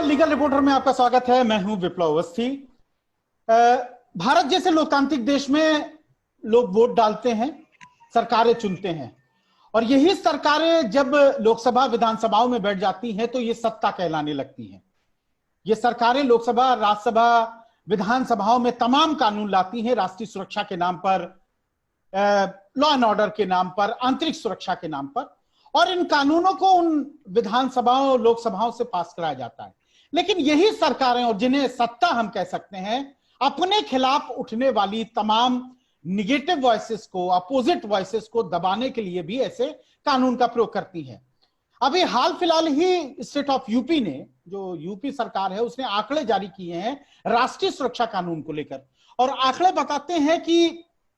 Legal reporter में आपका स्वागत है। मैं हूं विप्लव अवस्थी। भारत जैसे लोकतांत्रिक देश में लोग वोट डालते हैं, सरकारें चुनते हैं, और यही सरकारें जब लोकसभा विधानसभाओं में बैठ जाती हैं तो ये सत्ता कहलाने लगती हैं। ये सरकारें लोकसभा, राज्यसभा, विधानसभाओं में तमाम कानून लाती हैं, राष्ट्रीय सुरक्षा के नाम पर, लॉ एंड ऑर्डर के नाम पर, आंतरिक सुरक्षा के नाम पर, और इन कानूनों को उन विधानसभाओं, लोकसभाओं से पास कराया जाता है। लेकिन यही सरकारें, और जिन्हें सत्ता हम कह सकते हैं, अपने खिलाफ उठने वाली तमाम निगेटिव वॉइसेस को, अपोजिट वॉइसेस को दबाने के लिए भी ऐसे कानून का प्रयोग करती हैं। अभी हाल फिलहाल ही स्टेट ऑफ यूपी ने, जो यूपी सरकार है, उसने आंकड़े जारी किए हैं राष्ट्रीय सुरक्षा कानून को लेकर, और आंकड़े बताते हैं कि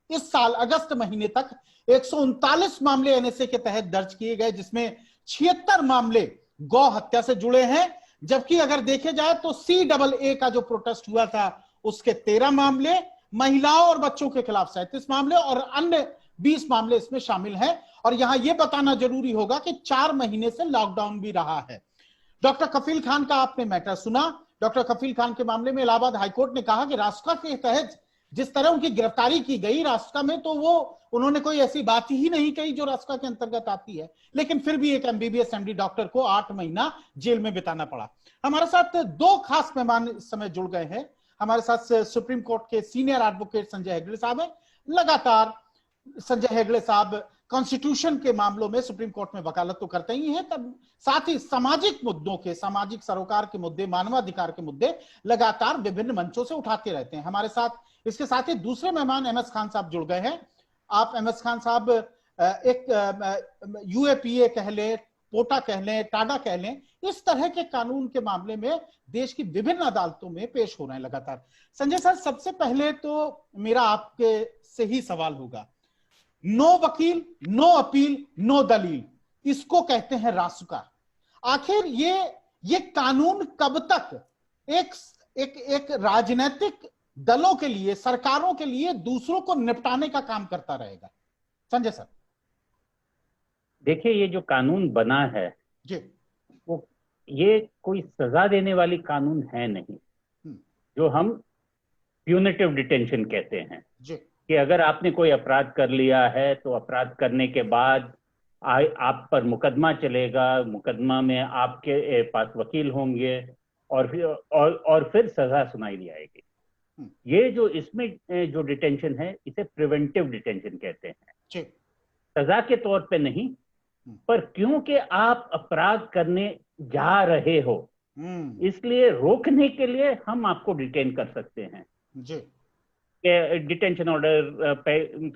इस साल अगस्त महीने तक 139 मामले एनएसए के तहत दर्ज किए गए, जिसमें 76 मामले गौ हत्या से जुड़े हैं। जबकि अगर देखे जाए तो CAA का जो प्रोटेस्ट हुआ था उसके 13 मामले, महिलाओं और बच्चों के खिलाफ 37 मामले और अन्य 20 मामले इसमें शामिल हैं। और यहां यह बताना जरूरी होगा कि 4 महीने से लॉकडाउन भी रहा है। डॉक्टर कफील खान का आपने मैटर सुना। डॉक्टर कफील खान के मामले में इलाहाबाद हाईकोर्ट ने कहा कि राष्ट्र के तहत जिस तरह उनकी गिरफ्तारी की गई राष्ट्र में, तो वो उन्होंने कोई ऐसी बात ही नहीं कही जो राष्ट्र के अंतर्गत आती है, लेकिन फिर भी एक MBBS MD डॉक्टर को 8 महीना जेल में बिताना पड़ा। हमारे साथ 2 खास मेहमान इस समय जुड़ गए हैं। हमारे साथ सुप्रीम कोर्ट के सीनियर एडवोकेट संजय हेगड़े साहब हैं। लगातार संजय हेगड़े साहब कॉन्स्टिट्यूशन के मामलों में सुप्रीम कोर्ट में वकालत तो करते ही हैं, तब साथ ही सामाजिक मुद्दों के, सामाजिक सरोकार के मुद्दे, मानवाधिकार के मुद्दे लगातार विभिन्न मंचों से उठाते रहते हैं। हमारे साथ इसके साथ ही दूसरे मेहमान MS खान साहब जुड़ गए हैं। आप MS खान साहब एक UAPA कह लें, पोटा कह लें, टाडा कह लें, इस तरह के कानून के मामले में देश की विभिन्न अदालतों में पेश हो रहे हैं लगातार। संजय सर, सबसे पहले तो मेरा आपके से ही सवाल होगा, नो वकील, नो अपील, नो दलील, इसको कहते हैं रासुका। आखिर ये कानून कब तक एक राजनीतिक दलों के लिए, सरकारों के लिए दूसरों को निपटाने का काम करता रहेगा? संजय सर। देखिए, ये जो कानून बना है जी, वो ये कोई सजा देने वाली कानून है नहीं, जो हम प्यूनिटिव डिटेंशन कहते हैं जी, कि अगर आपने कोई अपराध कर लिया है तो अपराध करने के बाद आप पर मुकदमा चलेगा, मुकदमा में आपके पास वकील होंगे और फिर सजा सुनाई जाएगी। ये जो इसमें जो डिटेंशन है, इसे प्रिवेंटिव डिटेंशन कहते हैं। सजा के तौर पे नहीं, पर क्योंकि आप अपराध करने जा रहे हो, इसलिए रोकने के लिए हम आपको डिटेन कर सकते हैं। जी। डिटेंशन ऑर्डर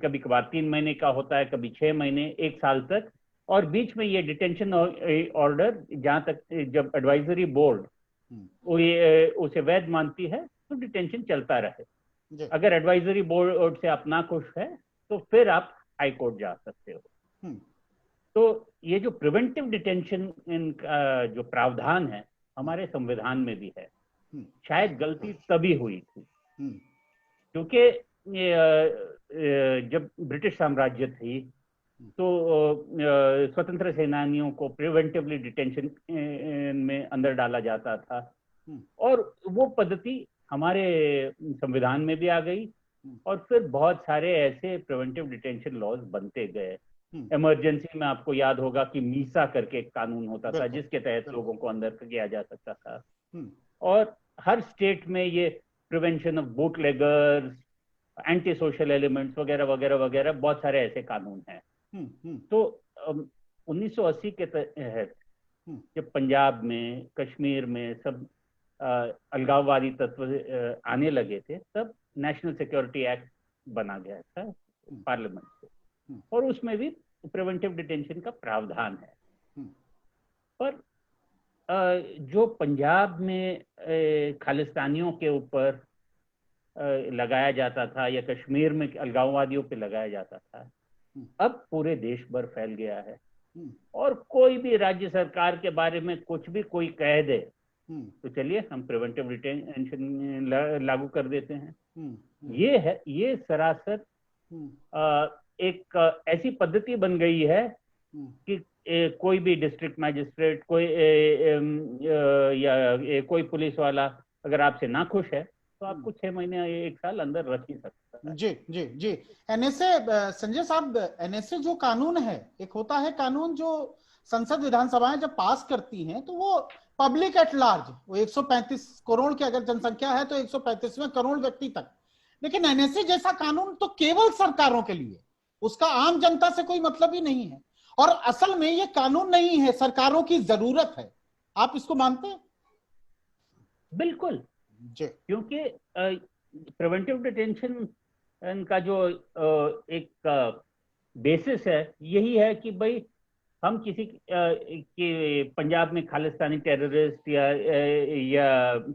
कभी कभार 3 महीने का होता है, कभी 6 महीने, 1 साल तक, और बीच में ये डिटेंशन ऑर्डर जहां तक जब एडवाइजरी बोर्ड उसे वैध मानती है तो डिटेंशन चलता रहे। अगर एडवाइजरी बोर्ड से आप नाखुश है तो फिर आप हाई कोर्ट जा सकते हो। तो ये जो प्रिवेंटिव डिटेंशन जो प्रावधान है हमारे संविधान में भी है। शायद गलती तभी हुई थी क्योंकि जब ब्रिटिश साम्राज्य थी तो स्वतंत्र सेनानियों को प्रिवेंटिवली डिटेंशन में अंदर डाला जाता था, और वो पद्धति हमारे संविधान में भी आ गई, और फिर बहुत सारे ऐसे प्रिवेंटिव डिटेंशन लॉज बनते गए। इमरजेंसी में आपको याद होगा कि मीसा करके एक कानून होता था जिसके तहत लोगों को अंदर किया जा सकता था, और हर स्टेट में ये prevention of bootleggers, anti social elements वगैरह वगैरह वगैरह बहुत सारे ऐसे कानून हैं। तो 1980 के तहत जब पंजाब में, कश्मीर में सब अलगाववादी तत्व आने लगे थे, तब नेशनल सिक्योरिटी एक्ट बना गया था पार्लियामेंट से, और उसमें भी प्रिवेंटिव डिटेंशन का प्रावधान है। पर जो पंजाब में खालिस्तानियों के ऊपर लगाया जाता था या कश्मीर में अलगाववादियों पे लगाया जाता था, अब पूरे देश भर फैल गया है, और कोई भी राज्य सरकार के बारे में कुछ भी कोई कह दे तो चलिए हम प्रिवेंटिव डिटेंशन लागू कर देते हैं। ये सरासर एक ऐसी पद्धति बन गई है कि कोई भी डिस्ट्रिक्ट मैजिस्ट्रेट कोई या कोई पुलिस वाला अगर आपसे ना खुश है तो आपको 6 महीने 1 साल अंदर रख ही सकता है। जी जी जी। एनएसए, संजय साहब, एनएसए जो कानून है, एक होता है कानून जो संसद विधानसभाएं जब पास करती हैं तो वो पब्लिक एट लार्ज, वो 135 करोड़ की अगर जनसंख्या है तो 135वें करोड़ व्यक्ति तक। लेकिन एनएसए जैसा कानून तो केवल सरकारों के लिए, उसका आम जनता से कोई मतलब ही नहीं है। और असल में ये कानून नहीं है, सरकारों की जरूरत है। आप इसको मानते हैं? बिल्कुल जी। क्योंकि प्रिवेंटिव डिटेंशन का जो एक बेसिस है यही है कि भाई हम किसी के पंजाब में खालिस्तानी टेररिस्ट या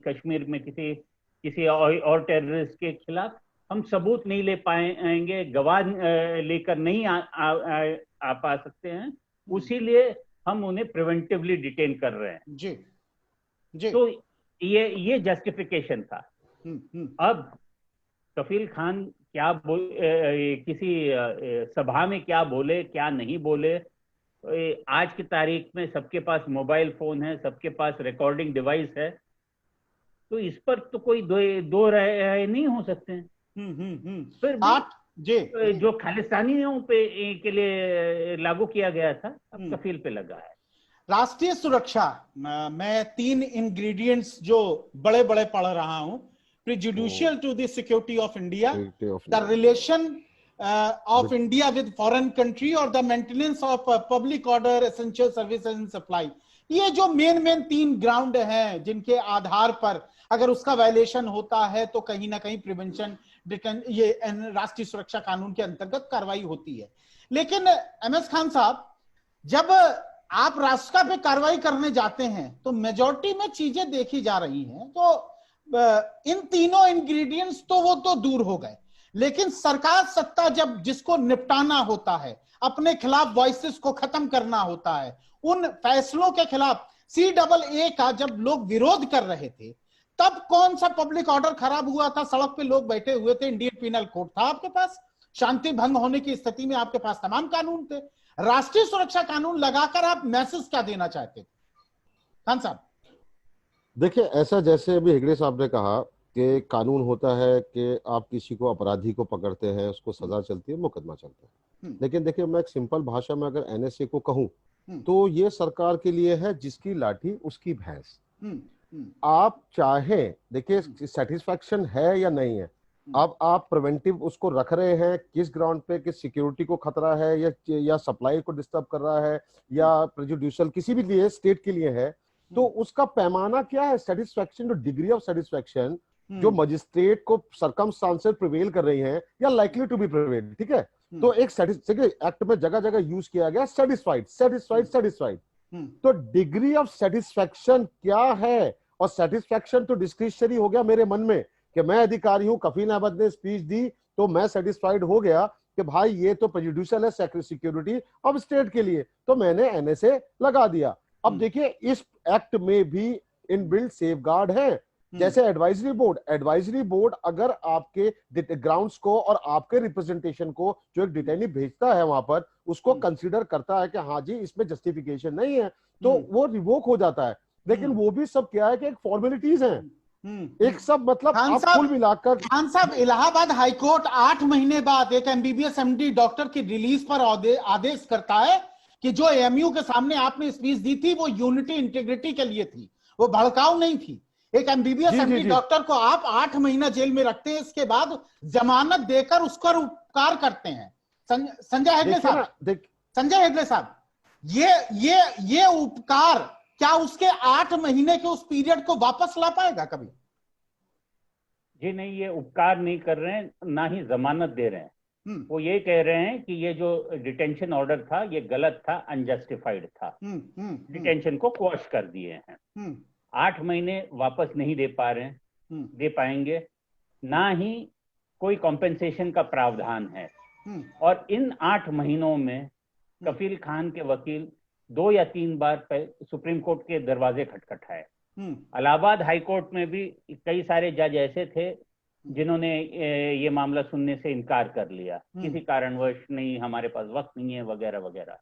कश्मीर में किसी और टेररिस्ट के खिलाफ हम सबूत नहीं ले पाएंगे, गवाह लेकर नहीं आ पा सकते हैं, उसीलिए हम उन्हें प्रिवेंटिवली डिटेन कर रहे हैं। जी जी। तो ये जस्टिफिकेशन था। अब कफील खान क्या किसी सभा में क्या बोले क्या नहीं बोले, आज की तारीख में सबके पास मोबाइल फोन है, सबके पास रिकॉर्डिंग डिवाइस है, तो इस पर तो कोई दो राय नहीं हो सकते हैं। फिर भी जो खालिस्तानियों के लिए लागू किया गया था अब कफील पे लगा है। राष्ट्रीय सुरक्षा, मैं 3 इंग्रेडिएंट्स जो बड़े बड़े पढ़ रहा हूं। Prejudicial to the security of India, the relation of India with foreign country और the maintenance of public order, essential services and supply। ये जो मेन 3 ग्राउंड हैं जिनके आधार पर अगर उसका वायलेशन होता है तो कहीं ना कहीं प्रिवेंशन ये राष्ट्रीय सुरक्षा कानून के अंतर्गत कार्रवाई होती है। लेकिन एमएस खान साहब, जब आप राष्ट्र पे कार्रवाई करने जाते हैं तो मेजॉरिटी में चीजें देखी जा रही हैं, तो इन तीनों इंग्रेडिएंट्स तो वो तो दूर हो गए, लेकिन सरकार सत्ता जब जिसको निपटाना होता है, अपने खिलाफ वॉइसेस को खत्म करना होता है, उन फैसलों के खिलाफ CAA का जब लोग विरोध कर रहे थे, तब कौन सा पब्लिक ऑर्डर खराब हुआ था? सड़क पे लोग बैठे हुए थे, इंडियन पिनल कोड था आपके पास, शांति भंग होने की स्थिति में आपके पास तमाम कानून थे। राष्ट्रीय सुरक्षा कानून लगाकर आप मैसेज क्या देना चाहते थे खान साहब? देखिए, ऐसा जैसे अभी हेगड़े साहब ने कहा कि कानून होता है कि आप किसी को अपराधी को पकड़ते हैं, उसको सजा चलती है, मुकदमा चलता है। लेकिन देखिए, मैं एक सिंपल भाषा में अगर एनएसए को कहूं तो ये सरकार के लिए है जिसकी लाठी उसकी भैंस। आप चाहे देखिए सेटिस्फैक्शन है या नहीं है, अब आप प्रिवेंटिव उसको रख रहे हैं किस ग्राउंड पे, किस सिक्योरिटी को खतरा है या सप्लाई को डिस्टर्ब कर रहा है या प्रेजुडिशियल किसी भी लिए स्टेट के लिए है, तो उसका पैमाना क्या है? सेटिस्फैक्शन, जो डिग्री ऑफ सेटिस्फैक्शन जो मजिस्ट्रेट को सर्कमस्टांसेस प्रिवेल कर रही हैं या लाइकली टू बी प्रिवेल, ठीक है। तो एक एक्ट में जगह जगह यूज किया गया सेटिस्फाइड सेटिस्फाइड सेटिस्फाइड। तो डिग्री ऑफ सेटिस्फैक्शन क्या है? और सेटिस्फैक्शन तो डिस्क्रिशनरी हो गया मेरे मन में कि मैं अधिकारी हूं, कफील अहमद ने स्पीच दी तो मैं सेटिस्फाइड हो गया कि भाई ये तो प्रेजुडिशियल है सिक्योरिटी ऑफ स्टेट के लिए, तो मैंने एनएसए लगा दिया। अब देखिए, इस एक्ट में भी इनबिल्ट सेफगार्ड है, जैसे एडवाइजरी बोर्ड अगर आपके ग्राउंड्स को और आपके रिप्रेजेंटेशन को जो एक डिटेनी भेजता है वहां पर उसको कंसीडर करता है कि हाँ जी इसमें जस्टिफिकेशन नहीं है, तो वो रिवोक हो जाता है। लेकिन वो भी सब क्या है कि एक फॉर्मेलिटीज हैं, एक सब मतलब आप कुल मिलाकर। खान साहब, इलाहाबाद हाईकोर्ट 8 महीने बाद एक MBBS MD डॉक्टर की रिलीज पर आदेश करता है कि जो AMU के सामने आपने स्पीच दी थी वो यूनिटी इंटीग्रिटी के लिए थी, वो भड़काऊ नहीं थी। एक MBBS MD डॉक्टर को आप 8 महीना जेल में रखते हैं, इसके बाद जमानत देकर उसका उपकार करते हैं। संजय हेगड़े साहब, ये उपकार क्या उसके 8 महीने के उस पीरियड को वापस ला पाएगा कभी? जी नहीं, ये उपकार नहीं कर रहे हैं, ना ही जमानत दे रहे हैं। वो ये कह रहे हैं कि ये जो डिटेंशन ऑर्डर था ये गलत था, अनजस्टिफाइड था, डिटेंशन को क्वॉश कर दिए हैं। 8 महीने वापस नहीं दे पा रहे हैं, दे पाएंगे, ना ही कोई कॉम्पेंसेशन का प्रावधान है। और इन 8 महीनों में कफील खान के वकील 2 या 3 बार सुप्रीम कोर्ट के दरवाजे खटखटाए। इलाहाबाद हाई कोर्ट में भी कई सारे जज ऐसे थे जिन्होंने ये मामला सुनने से इनकार कर लिया, किसी कारणवश नहीं, हमारे पास वक्त नहीं है वगैरह वगैरह।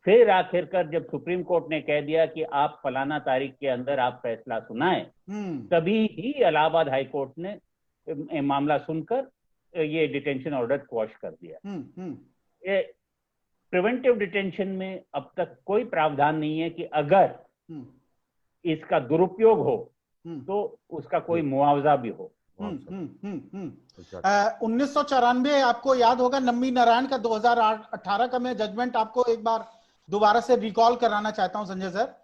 फिर आखिरकार जब सुप्रीम कोर्ट ने कह दिया कि आप फलाना तारीख के अंदर आप फैसला सुनाएं, तभी ही इलाहाबाद हाई कोर्ट ने मामला सुनकर ये डिटेंशन ऑर्डर क्वॉश कर दिया। ये प्रिवेंटिव डिटेंशन में अब तक कोई प्रावधान नहीं है कि अगर इसका दुरुपयोग हो तो उसका कोई मुआवजा भी हो। 1994 आपको याद होगा, नम्मी नारायण का 2018 का मैं जजमेंट आपको एक बार दोबारा से रिकॉल कराना चाहता हूं संजय सर।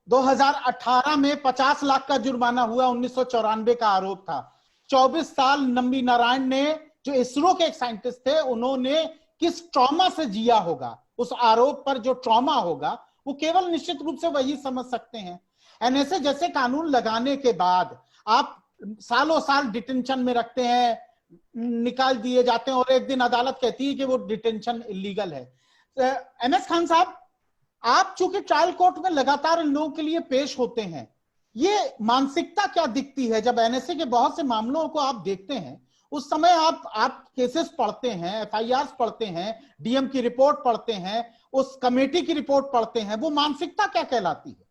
2018 में 50 लाख का जुर्माना हुआ, 1994 का आरोप था। 24 साल नम्मी नारायण ने, जो इसरो के एक साइंटिस्ट थे, उन्होंने किस ट्रॉमा से जिया होगा, उस आरोप पर जो ट्रॉमा होगा वो केवल निश्चित रूप से वही समझ सकते हैं। एनएसए जैसे कानून लगाने के बाद आप सालों साल डिटेंशन में रखते हैं, निकाल दिए जाते हैं और एक दिन अदालत कहती है कि वो डिटेंशन इलीगल है। एमएस खान साहब, आप चूंकि ट्रायल कोर्ट में लगातार इन लोगों के लिए पेश होते हैं, ये मानसिकता क्या दिखती है जब एनएसए के बहुत से मामलों को आप देखते हैं? उस समय आप केसेस पढ़ते हैं, एफआईआर पढ़ते हैं, डीएम की रिपोर्ट पढ़ते हैं, उस कमेटी की रिपोर्ट पढ़ते हैं, वो मानसिकता क्या कहलाती है?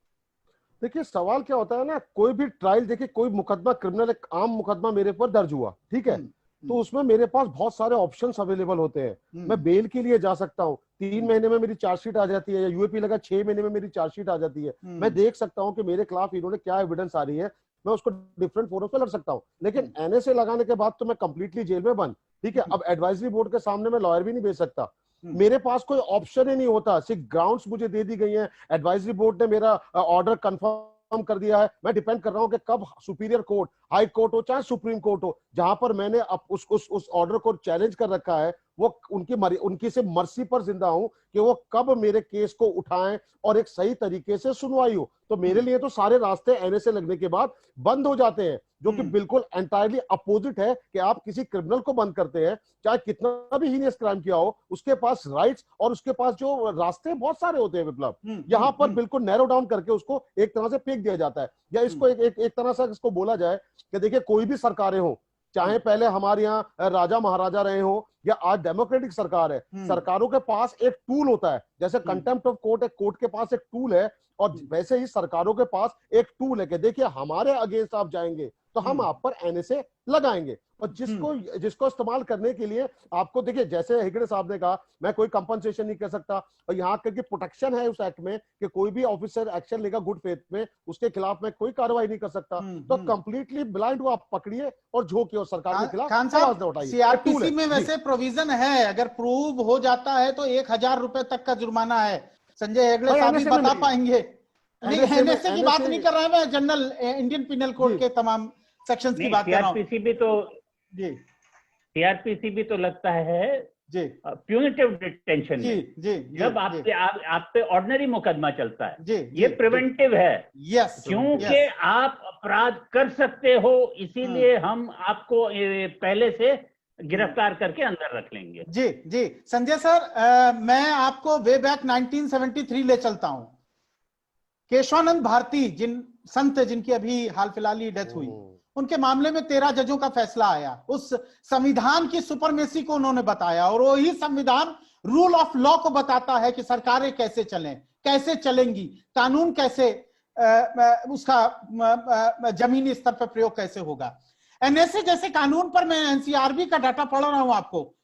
देखिए सवाल क्या होता है ना, कोई भी ट्रायल, देखिए कोई मुकदमा, क्रिमिनल एक आम मुकदमा मेरे पर दर्ज हुआ, ठीक है, तो उसमें मेरे पास बहुत सारे ऑप्शंस अवेलेबल होते हैं। मैं बेल के लिए जा सकता हूँ, 3 महीने में मेरी चार्जशीट आ जाती है, या यूएपी लगा 6 महीने में मेरी चार्जशीट आ जाती है। मैं देख सकता हूँ कि मेरे खिलाफ इन्होंने क्या एविडेंस आ रही है, मैं उसको डिफरेंट फोरम पे लड़ सकता हूँ। लेकिन एनएसए लगाने के बाद तो मैं कंप्लीटली जेल में बंद, ठीक है। अब एडवाइजरी बोर्ड के सामने मैं लॉयर भी नहीं भेज सकता, मेरे पास कोई ऑप्शन ही नहीं होता। सिर्फ ग्राउंड्स मुझे दे दी गई हैं, एडवाइजरी बोर्ड ने मेरा ऑर्डर कंफर्म कर दिया है। मैं डिपेंड कर रहा हूं कि कब सुपीरियर कोर्ट, हाई कोर्ट हो चाहे सुप्रीम कोर्ट हो, जहां पर मैंने अब उस ऑर्डर को चैलेंज कर रखा है, वो उनकी से मर्सी पर जिंदा हूं कि वो कब मेरे केस को उठाएं और एक सही तरीके से सुनवाई हो। तो मेरे लिए तो सारे रास्ते एनएसए लगने के बाद बंद हो जाते हैं, जो कि बिल्कुल एंटायरली अपोजिट है कि आप किसी क्रिमिनल को बंद करते हैं, चाहे कितना भी हीनियस क्राइम किया हो, उसके पास राइट्स और उसके पास जो रास्ते बहुत सारे होते हैं विप्लव। यहाँ पर बिल्कुल नैरो डाउन करके उसको एक तरह से फेंक दिया जाता है, या इसको एक तरह से इसको बोला जाए कि देखिए कोई भी सरकारें हो, चाहे पहले हमारे यहाँ राजा महाराजा रहे हो या आज डेमोक्रेटिक सरकार है, सरकारों के पास एक टूल होता है। जैसे कंटेम्प्ट ऑफ कोर्ट, एक कोर्ट के पास एक टूल है, और वैसे ही सरकारों के पास एक टूल है कि देखिए हमारे अगेंस्ट आप जाएंगे तो हम आप पर एनएसए लगाएंगे। और जिसको इस्तेमाल करने के लिए आपको, देखिए जैसे हेगड़े साहब ने कहा, मैं कोई कंपनसेशन नहीं कर सकता, और यहाँ करके प्रोटेक्शन है उस एक्ट में कि कोई भी ऑफिसर एक्शन लेगा गुड फेथ में, उसके खिलाफ मैं कोई कार्रवाई नहीं कर सकता। तो कंप्लीटली ब्लाइंड वो आप पकड़िए और झोंकिए और सरकार के खिलाफ आवाज न उठाइए। सीआरपीसी में वैसे प्रोविजन है, अगर प्रूव हो जाता है तो 1000 रुपए तक का जुर्माना है। संजय हेगड़े साहब भी बता पाएंगे। नहीं, एनएसए की बात नहीं कर रहा है मैं, जनरल इंडियन पिनल कोड के तमाम सेक्शंस की बात कर रहा हूं। सीआरपीसी भी तो लगता है जी प्यूनिटिव डिटेंशन में, जब आप पे ऑर्डिनरी मुकदमा चलता है जी, ये प्रिवेंटिव है। यस, क्योंकि आप अपराध कर सकते हो, इसीलिए हम आपको पहले से गिरफ्तार करके अंदर रख लेंगे। जी जी संजय सर, मैं आपको वे बैक 1973 ले चलता हूं। केशवानंद भारती, संत जिनकी अभी हाल फिलहाल ही डेथ हुई, उनके मामले में 13 जजों का फैसला आया। उस संविधान की सुपरमेसी को उन्होंने बताया, और वही संविधान रूल ऑफ लॉ को बताता है कि सरकारें कैसे चलें, कैसे चलेंगी, कानून कैसे उसका जमीनी स्तर पर प्रयोग कैसे होगा। एनएसए जैसे कानून पर मैं एनसीआरबी का डाटा पढ़ रहा हूं आपको,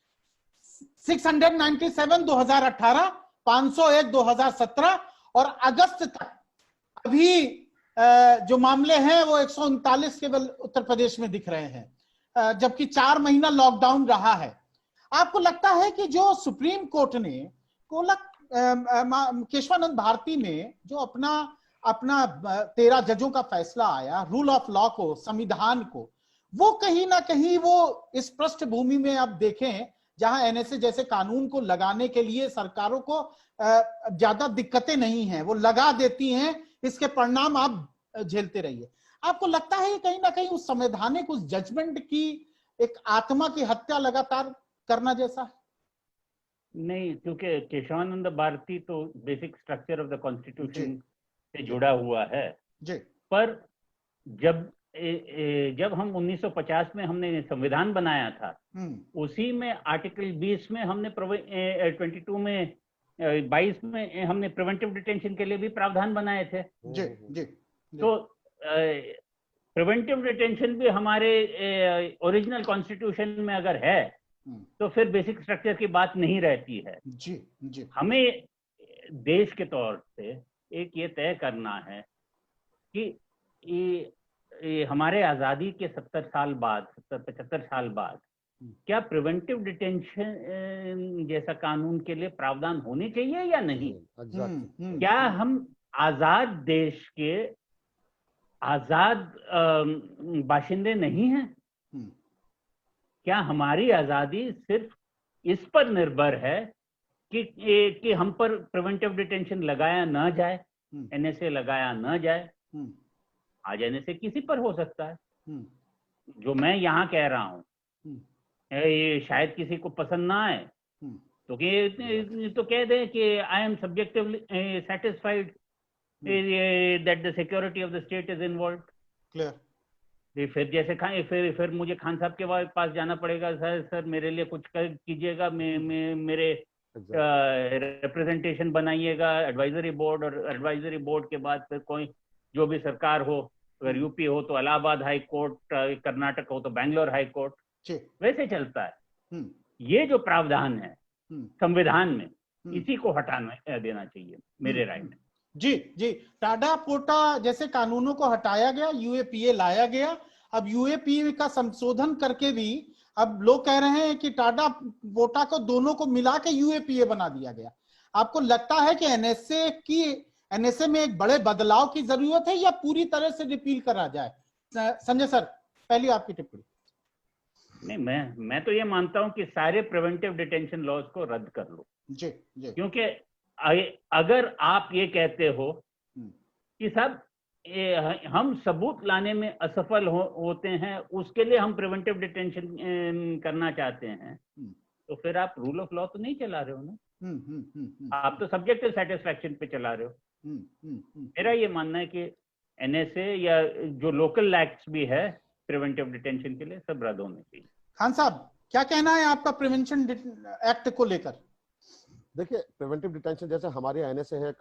697 2018, 501 2017, और अगस्त तक अभी जो मामले हैं वो 139 केवल उत्तर प्रदेश में दिख रहे हैं, जबकि 4 महीना लॉकडाउन रहा है। आपको लगता है कि जो सुप्रीम कोर्ट ने केशवानंद भारती ने जो अपना 13 जजों का फैसला आया, रूल ऑफ लॉ को, संविधान को, वो कहीं ना कहीं वो इस पृष्ठभूमि में आप देखें जहां एनएसए जैसे कानून को लगाने के लिए सरकारों को ज्यादा दिक्कतें नहीं हैं, वो लगा देती हैं, इसके परिणाम आप झेलते रहिए। आपको लगता है कहीं ना कहीं उस संवैधानिक, उस जजमेंट की एक आत्मा की हत्या लगातार करना जैसा है? नहीं, क्योंकि केशवानंद भारती तो basic structure of the constitution से जुड़ा हुआ है जी। पर जब हम 1950 में हमने संविधान बनाया था, उसी में आर्टिकल 20 में हमने 22 में 22 में हमने प्रिवेंटिव डिटेंशन के लिए भी प्रावधान बनाए थे। जी जी, तो प्रिवेंटिव डिटेंशन भी हमारे ओरिजिनल कॉन्स्टिट्यूशन में अगर है तो फिर बेसिक स्ट्रक्चर की बात नहीं रहती है। जी जी, हमें देश के तौर से एक ये तय करना है कि ये हमारे आजादी के 70 साल बाद, 75 साल बाद क्या प्रिवेंटिव डिटेंशन जैसा कानून के लिए प्रावधान होने चाहिए या नहीं। क्या हम आजाद देश के आजाद बाशिंदे नहीं हैं? क्या हमारी आजादी सिर्फ इस पर निर्भर है कि हम पर प्रिवेंटिव डिटेंशन लगाया ना जाए, एनएसए लगाया ना जाए? आज एनएसए किसी पर हो सकता है। जो मैं यहाँ कह रहा हूँ ये शायद किसी को पसंद ना आए, तो कह दें कि I am subjectively satisfied that the security of the state is involve. Clear. फिर जैसे फिर मुझे खान साहब के पास जाना पड़ेगा, सर मेरे लिए कुछ कीजिएगा, मेरे रिप्रेजेंटेशन बनाइएगा एडवाइजरी बोर्ड, और एडवाइजरी बोर्ड के बाद फिर कोई जो भी सरकार हो, अगर यूपी हो तो इलाहाबाद हाई कोर्ट, कर्नाटक हो तो बैंगलोर हाई कोर्ट, वैसे चलता है। ये जो प्रावधान है संविधान में, इसी को हटाना देना चाहिए मेरे राय में। जी जी, टाडा पोटा जैसे कानूनों को हटाया गया, यूएपीए लाया गया। अब यूएपीए का संशोधन करके भी अब लोग कह रहे हैं कि टाडा पोटा को दोनों को मिला के यूएपीए बना दिया गया। आपको लगता है कि एनएसए में एक बड़े बदलाव की जरूरत है या पूरी तरह से रिपील करा जाए? संजय सर, पहली आपकी टिप्पणी। नहीं, मैं तो ये मानता हूं कि सारे प्रिवेंटिव डिटेंशन लॉज को रद्द कर लो। जी जी, क्योंकि अगर आप ये कहते हो कि साहब हम सबूत लाने में असफल होते हैं, उसके लिए हम प्रिवेंटिव डिटेंशन करना चाहते हैं, तो फिर आप रूल ऑफ लॉ तो नहीं चला रहे हो ना। आप तो सब्जेक्टिव सेटिस्फैक्शन पे चला रहे हो। मेरा ये मानना है कि एनएसए या जो लोकल एक्ट्स भी है प्रिवेंटिव डिटेंशन के लिए, सब रद्द होने चाहिए। खान साहब, क्या कहना है आपका प्रिवेंशन एक्ट को लेकर? देखिए, प्रिवेंटिव डिटेंशन जैसे हमारे एनएसए है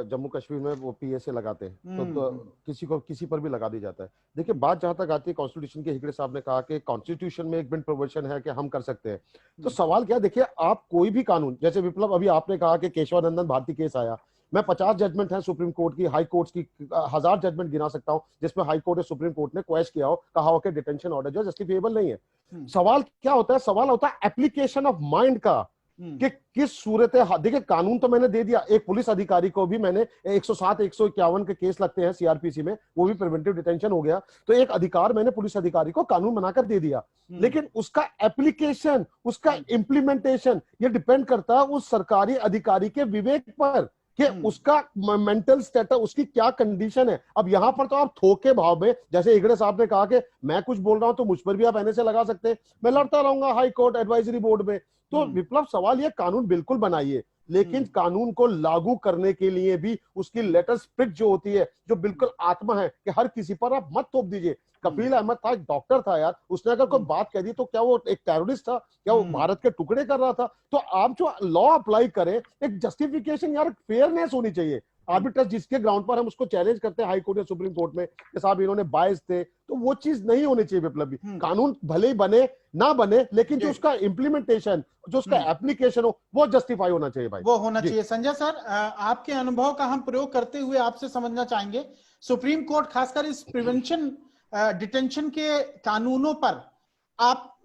जम्मू कश्मीर में, वो पीएसए लगाते हैं, तो किसी पर भी लगा दी जाता है। देखिए, बात जहां तक आती है कॉन्स्टिट्यूशन के, हेगड़े साहब ने कहा कि कॉन्स्टिट्यूशन में एक बिल्ड प्रोविजन है कि हम कर सकते हैं। तो सवाल क्या, देखिए आप कोई भी कानून, जैसे विप्लव अभी आपने कहा कि केशवानंदन भारती केस आया, मैं 50 जजमेंट है सुप्रीम कोर्ट की, हाई कोर्ट की 1000 जजमेंट गिना सकता हूं जिसमें हाई कोर्ट या सुप्रीम कोर्ट ने क्वेश्चन किया हो, कहा हो कि डिटेंशन ऑर्डर जो जस्टिफिएबल नहीं है। सवाल क्या होता है, सवाल होता है एप्लीकेशन ऑफ माइंड का, कि किस सूरत है। देखिए, कानून तो मैंने दे दिया, एक पुलिस अधिकारी को भी मैंने 107 151 के केस लगते हैं सीआरपीसी में, वो भी प्रिवेंटिव डिटेंशन हो गया, तो एक अधिकार मैंने पुलिस अधिकारी को कानून बनाकर दे दिया। लेकिन उसका एप्लीकेशन, उसका इम्प्लीमेंटेशन, ये डिपेंड करता है उस सरकारी अधिकारी के विवेक पर कि उसका मेंटल स्टेटस, उसकी क्या कंडीशन है। अब यहां पर तो आप थोके भाव में, जैसे हेगड़े साहब ने कहा कि मैं कुछ बोल रहा हूं तो मुझ पर भी आप एनएसए लगा सकते हैं, मैं लड़ता रहूंगा हाई कोर्ट एडवाइजरी बोर्ड में। तो विप्लव, सवाल ये, कानून बिल्कुल बनाइए, लेकिन कानून को लागू करने के लिए भी उसकी लेटर स्पिरिट जो होती है, जो बिल्कुल आत्मा है, कि हर किसी पर आप मत थोप दीजिए। कफील अहमद था, एक डॉक्टर था यार, उसने अगर कोई बात कह दी तो क्या वो एक टेररिस्ट था? क्या वो भारत के टुकड़े कर रहा था? तो आप जो लॉ अप्लाई करें, एक जस्टिफिकेशन, यार फेयरनेस होनी चाहिए। आर्बिट्रस जिसके ग्राउंड पर हम उसको चैलेंज करते हैं हाई कोर्ट या सुप्रीम कोर्ट में कि साहब इन्होंने बायस थे, तो वो चीज नहीं होनी चाहिए विप्लव। कानून भले ही बने ना बने, लेकिन जो उसका इम्प्लीमेंटेशन, जो उसका एप्लीकेशन हो, वो जस्टिफाई होना चाहिए भाई, वो होना चाहिए। संजय सर, आपके अनुभव का हम प्रयोग करते हुए आपसे समझना चाहेंगे, सुप्रीम कोर्ट खासकर इस प्रिवेंशन डिटेंशन के कानूनों पर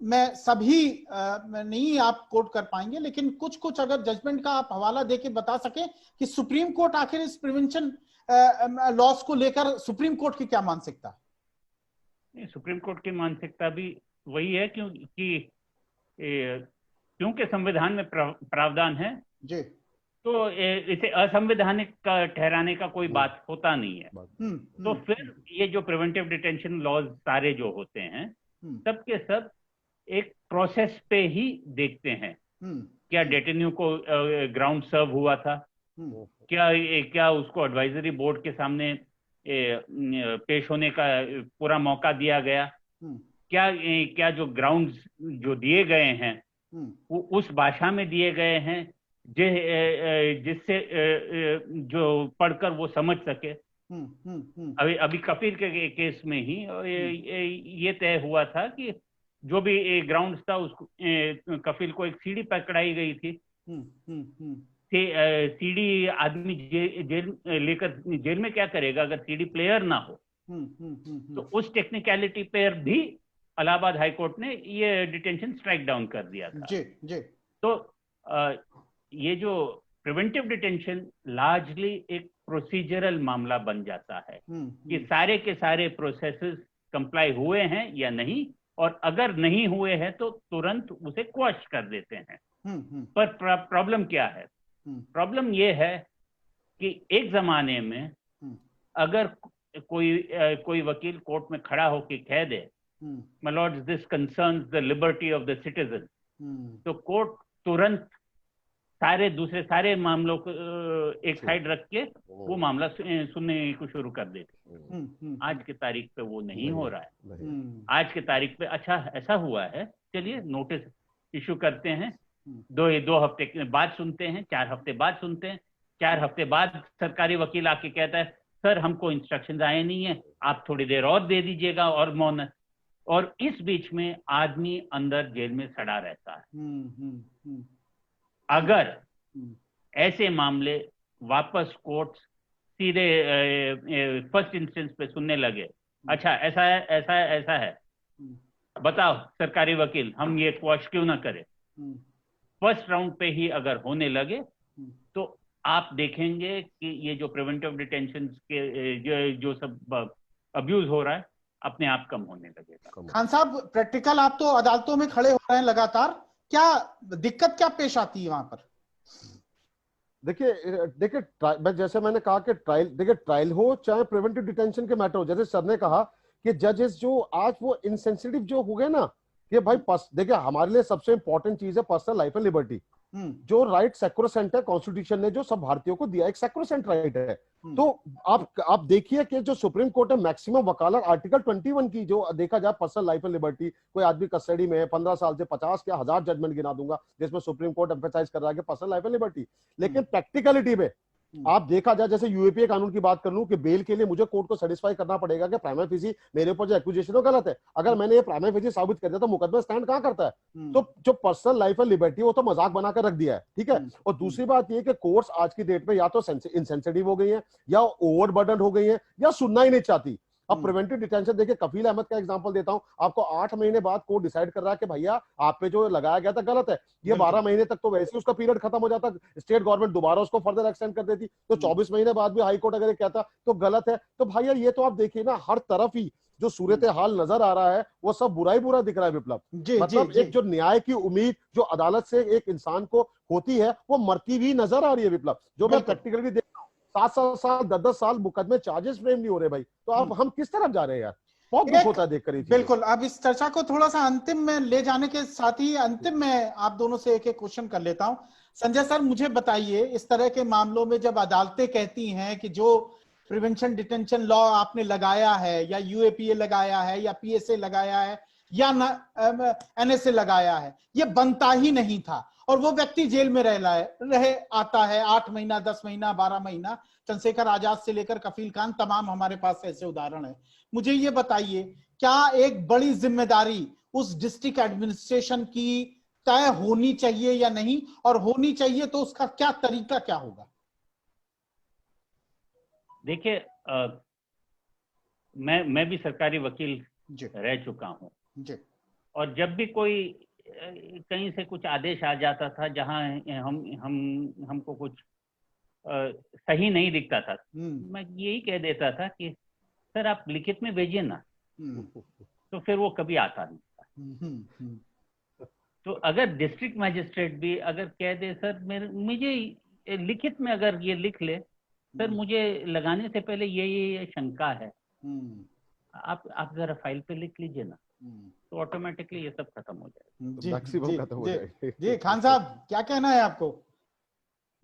मैं सभी नहीं आप कोट कर पाएंगे, लेकिन कुछ कुछ अगर जजमेंट का आप हवाला देके बता सके कि सुप्रीम कोर्ट आखिर इस प्रिवेंशन लॉस को लेकर सुप्रीम कोर्ट की क्या मानसिकता है? सुप्रीम कोर्ट की मानसिकता भी वही है, क्योंकि संविधान में प्रावधान है जी, तो इसे असंवैधानिक का ठहराने का कोई बात होता नहीं है। तो फिर ये जो प्रिवेंटिव डिटेंशन लॉज सारे जो होते हैं, सब के सब एक प्रोसेस पे ही देखते हैं। क्या डेटेन्यू को ग्राउंड सर्व हुआ था, क्या उसको एडवाइजरी बोर्ड के सामने पेश होने का पूरा मौका दिया गया, क्या जो ग्राउंड्स जो दिए गए हैं वो उस भाषा में दिए गए हैं, जिससे जो पढ़कर वो समझ सके। अभी कपिल के केस में ही ये तय हुआ था कि जो भी ग्राउंड था उसको कपिल को एक सीडी पकड़ाई गई थी। सीडी आदमी जेल लेकर जेल में क्या करेगा अगर सीडी प्लेयर ना हो। तो उस टेक्निकलिटी पर भी इलाहाबाद हाई कोर्ट ने ये डिटेंशन स्ट्राइक डाउन कर दिया था। जी। तो ये जो प्रिवेंटिव डिटेंशन लार्जली एक प्रोसीजरल मामला बन जाता है कि सारे के सारे प्रोसेसेस कंप्लाई हुए हैं या नहीं, और अगर नहीं हुए हैं तो तुरंत उसे क्वश कर देते हैं। पर प्रॉब्लम क्या है? प्रॉब्लम ये है कि एक जमाने में अगर कोई वकील कोर्ट में खड़ा होकर कह दे My lords, this concerns the liberty of the citizen, तो कोर्ट तुरंत दूसरे सारे मामलों को एक साइड रख के वो मामला सुनने को शुरू कर देते। आज की तारीख पे वो नहीं हो रहा है। आज की तारीख पे अच्छा ऐसा हुआ है, चलिए नोटिस इशू करते हैं, दो हफ्ते बाद सुनते हैं, 4 हफ्ते बाद सुनते हैं, 4 हफ्ते बाद सरकारी वकील आके कहता है सर हमको इंस्ट्रक्शंस आए नहीं है, आप थोड़ी देर और दे दीजिएगा, और मौन। और इस बीच में आदमी अंदर जेल में सड़ा रहता है। अगर ऐसे मामले वापस कोर्ट सीधे फर्स्ट इंस्टेंस पे सुनने लगे, अच्छा ऐसा है, बताओ सरकारी वकील हम ये क्वॉश क्यों ना करें, फर्स्ट राउंड पे ही अगर होने लगे तो आप देखेंगे कि ये जो प्रिवेंटिव डिटेंशन के जो सब अब्यूज हो रहा है अपने आप कम होने लगेगा। खान साहब, प्रैक्टिकल आप तो अदालतों में खड़े हो रहे हैं लगातार, क्या दिक्कत क्या पेश आती है वहां पर? देखिए जैसे मैंने कहा कि ट्रायल हो चाहे प्रिवेंटिव डिटेंशन के मैटर हो, जैसे सर ने कहा कि जजेस जो आज वो इनसेंसिटिव जो हो गए ना कि भाई देखिए हमारे लिए सबसे इंपॉर्टेंट चीज है पर्सनल लाइफ एंड लिबर्टी, जो राइट सैक्रोसेंट है, कॉन्स्टिट्यूशन ने जो सब भारतीयों को दिया, एक सैक्रोसेंट राइट है। तो आप देखिए कि जो सुप्रीम कोर्ट है मैक्सिमम वकालत आर्टिकल 21 की जो देखा जाए पर्सनल लाइफ एंड लिबर्टी, कोई आदमी कस्टडी में है 15 साल से 50 क्या 1000 जजमेंट गिना दूंगा जिसमें सुप्रीम कोर्ट एम्फेसाइज कर रहा है कि पर्सनल लाइफ एंड लिबर्टी। लेकिन प्रैक्टिकलिटी में आप देखा जाए, जैसे यूएपीए कानून की बात कर लूं कि बेल के लिए मुझे कोर्ट को सेटिस्फाई करना पड़ेगा कि प्राइमा फेसी मेरे ऊपर जो एक्यूजेशन है गलत है। अगर मैंने ये प्राइमा फेसी साबित कर दिया तो मुकदमा स्टैंड कहां करता है? तो जो पर्सनल लाइफ एंड लिबर्टी वो तो मजाक बनाकर रख दिया है, ठीक है। और दूसरी बात ये कि कोर्ट्स आज की डेट में या तो इनसेंसिटिव हो गई है या ओवरबर्डन हो गई है या सुनना ही नहीं चाहती। अब प्रिवेंटिव डिटेंशन देखिए, कफील अहमद का एग्जांपल देता हूं आपको, 8 महीने बाद कोर्ट डिसाइड कर रहा है कि भैया आप पे जो लगाया गया था गलत है। ये 12 महीने तक तो वैसे ही उसका पीरियड खत्म हो जाता, स्टेट गवर्नमेंट दोबारा उसको फर्दर एक्सटेंड कर देती, तो 24 महीने बाद भी हाई कोर्ट अगर ये कहता तो गलत है। तो भैया ये तो आप देखिए ना, हर तरफ ही जो सूरत हाल नजर आ रहा है वो सब बुरा दिख रहा है विप्लव। मतलब एक जो न्याय की उम्मीद जो अदालत से एक इंसान को होती है वो मरती हुई नजर आ रही है विप्लव। जो मैं प्रैक्टिकली देख 7 साल 10 साल मुकदमे चार्जेस फ्रेम नहीं हो रहे भाई, तो आप हम किस तरफ जा रहे हैं यार? बहुत दुख होता है देखकर। बिल्कुल, अब इस चर्चा को थोड़ा सा अंतिम में ले जाने के साथ ही अंतिम में आप दोनों से एक क्वेश्चन कर लेता हूं। संजय सर, मुझे बताइए, इस तरह के मामलों में जब अदालतें कहती हैं कि जो प्रिवेंशन डिटेंशन लॉ आपने लगाया है या यूएपीए लगाया है या पीएसए लगाया है या एनएसए लगाया है, ये बनता ही नहीं था, और वो व्यक्ति जेल में रहे आता है 8 महीना 10 महीना 12 महीना, चंद्रशेखर आजाद से लेकर कफील खान तमाम हमारे पास ऐसे उदाहरण है। मुझे ये बताइए, क्या एक बड़ी जिम्मेदारी उस डिस्ट्रिक्ट एडमिनिस्ट्रेशन की तय होनी चाहिए या नहीं, और होनी चाहिए तो उसका क्या तरीका क्या होगा? देखिए, मैं भी सरकारी वकील रह चुका हूं, और जब भी कोई कहीं से कुछ आदेश आ जाता था जहां हमको कुछ सही नहीं दिखता था, मैं यही कह देता था कि सर आप लिखित में भेजिए ना, तो फिर वो कभी आता नहीं था। तो अगर डिस्ट्रिक्ट मजिस्ट्रेट भी अगर कह दे सर मुझे लिखित में अगर ये लिख ले सर, मुझे लगाने से पहले ये शंका है, आप जरा फाइल पे लिख लीजिए ना, तो ऑटोमेटिकली ये सब खत्म हो जाएगा। जी, खान साहब क्या कहना है आपको?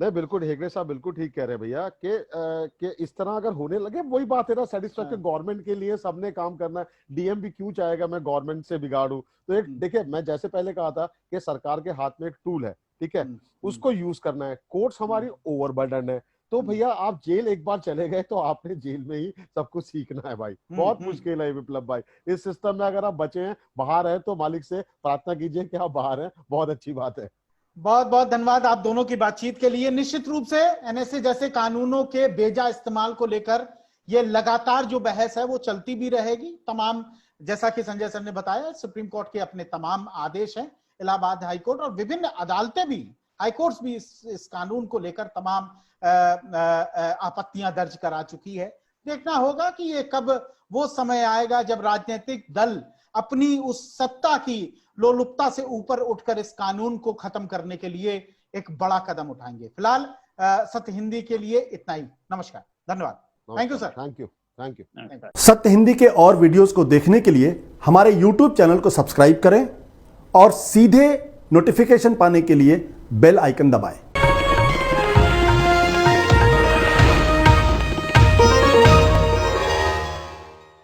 नहीं, बिल्कुल हेगड़े साहब बिल्कुल ठीक कह रहे हैं भैया कि इस तरह अगर होने लगे, वही बात है ना, सेटिस्फैक्शन गवर्नमेंट के लिए सबने काम करना है। डीएम भी क्यों चाहेगा मैं गवर्नमेंट से बिगाड़ूं? तो एक देखिए, मैं जैसे पहले कहा था कि सरकार के हाथ में एक टूल है, ठीक है, उसको यूज करना है। कोर्ट्स हमारी ओवरबर्डन है, तो भैया आप जेल एक बार चले गए तो आपने जेल में ही सब कुछ सीखना है भाई। बहुत मुश्किल है विप्लव भाई इस सिस्टम में। अगर आप बचे हैं, बाहर हैं, तो मालिक से प्रार्थना कीजिए कि आप बाहर हैं, बहुत अच्छी बात है। बहुत बहुत धन्यवाद आप दोनों की बातचीत के लिए। निश्चित रूप से एनएसए जैसे कानूनों के बेजा इस्तेमाल को लेकर ये लगातार जो बहस है वो चलती भी रहेगी। तमाम, जैसा कि संजय सर ने बताया, सुप्रीम कोर्ट के अपने तमाम आदेश हैं, इलाहाबाद हाईकोर्ट और विभिन्न अदालतें भी, हाईकोर्ट्स भी इस कानून को लेकर तमाम आपत्तियां दर्ज करा चुकी है। देखना होगा कि ये कब वो समय आएगा जब राजनीतिक दल अपनी उस सत्ता की लोलुपता से ऊपर उठकर इस कानून को खत्म करने के लिए एक बड़ा कदम उठाएंगे। फिलहाल सत्य हिंदी के लिए इतना ही। नमस्कार, धन्यवाद, thank you sir. Thank you. सत्य हिंदी के और वीडियोस को देखने के लिए हमारे YouTube चैनल को सब्सक्राइब करें और सीधे नोटिफिकेशन पाने के लिए बेल आइकन दबाएं।